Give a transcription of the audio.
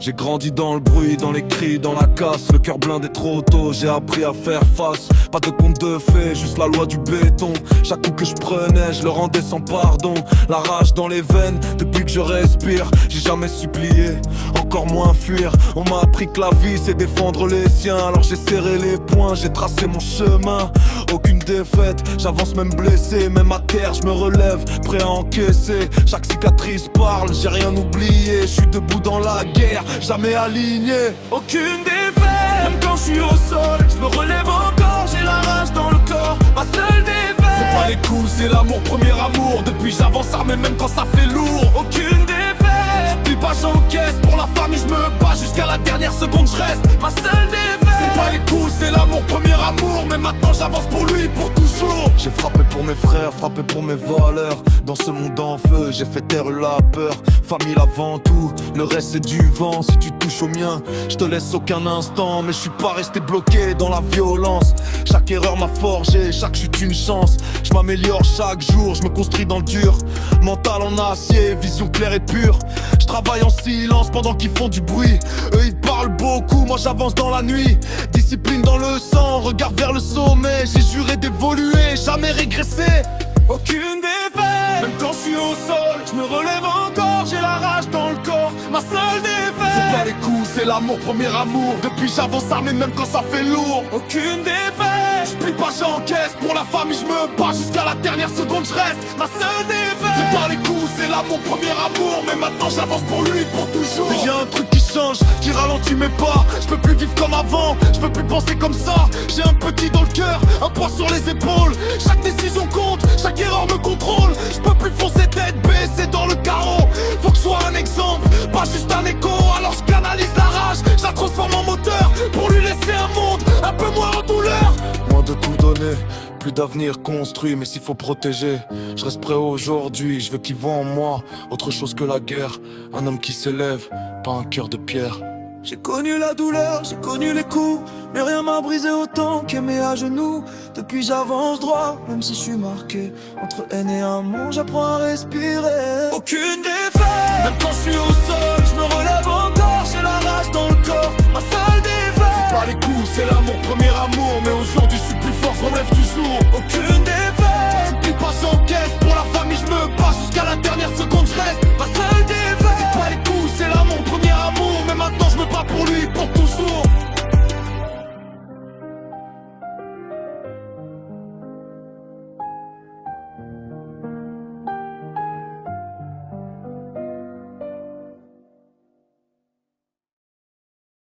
J'ai grandi dans le bruit, dans les cris, dans la casse. Le cœur blindé trop tôt, j'ai appris à faire face. Pas de conte de fées, juste la loi du béton. Chaque coup que je prenais, je le rendais sans pardon. La rage dans les veines, depuis que je respire. J'ai jamais supplié, encore moins fuir. On m'a appris que la vie c'est défendre les siens. Alors j'ai serré les poings, j'ai tracé mon chemin. Aucune défaite, j'avance même blessé. Même à terre, je me relève, prêt à encaisser. Chaque cicatrice parle, j'ai rien oublié. Je suis debout dans la guerre, jamais aligné. Aucune défaite, même quand je suis au sol, je me relève encore, j'ai la rage dans le corps. Ma seule défaite, c'est pas les coups, c'est l'amour, premier amour. Depuis j'avance armé même quand ça fait lourd. Aucune défaite, puis pas j'encaisse. Pour la famille je me bats jusqu'à la dernière seconde, je reste. Ma seule défaite, c'est pas les coups, c'est l'amour, premier amour. Mais maintenant j'avance pour lui, pour toujours. J'ai frappé pour mes frères, frappé pour mes valeurs. Dans ce monde en feu, j'ai fait taire la peur. Famille avant tout, le reste c'est du vent. Si tu touches au mien, je te laisse aucun instant. Mais je suis pas resté bloqué dans la violence. Chaque erreur m'a forgé, chaque chute une chance. Je m'améliore chaque jour, je me construis dans le dur. Mental en acier, vision claire et pure. Je travaille en silence pendant qu'ils font du bruit. Eux ils parlent beaucoup, moi j'avance dans la nuit. Discipline dans le sang, regard vers le sommet. J'ai juré d'évoluer, jamais régresser. Aucune défaite, même quand je suis au sol, je me relève encore, j'ai la rage dans le corps. Ma seule défaite, c'est pas les coups, c'est l'amour, premier amour. Depuis j'avance armé même quand ça fait lourd. Aucune défaite, je plie pas, j'encaisse. Pour la famille je me bats jusqu'à la dernière seconde, je reste. Ma seule défaite, c'est pas les coups, c'est l'amour, premier amour. Mais maintenant j'avance pour lui, pour toujours. Mais y'a un truc qui change, qui ralentit mes pas. Je peux plus vivre comme avant, je peux plus penser comme ça. J'ai un petit dans le cœur, un poids sur les épaules. Chaque décision compte, chaque erreur me contrôle. Je peux plus foncer tête baissée dans le carreau. Faut que je sois un exemple, pas juste un écho. Alors je canalise la rage, je la transforme en moteur. Pour lui laisser un monde un peu moins en douleur. Moins de tout donner, plus d'avenir construit. Mais s'il faut protéger, je reste prêt aujourd'hui. Je veux qu'il voit en moi autre chose que la guerre. Un homme qui s'élève, pas un cœur de pierre. J'ai connu la douleur, j'ai connu les coups, mais rien m'a brisé autant qu'aimer à genoux. Depuis j'avance droit, même si je suis marqué entre haine et amour, j'apprends à respirer. Aucune défaite, même quand je suis au sol, je me relève encore, j'ai la rage dans le corps. Ma seule défaite, c'est pas les coups, c'est l'amour, premier amour. Mais aujourd'hui je suis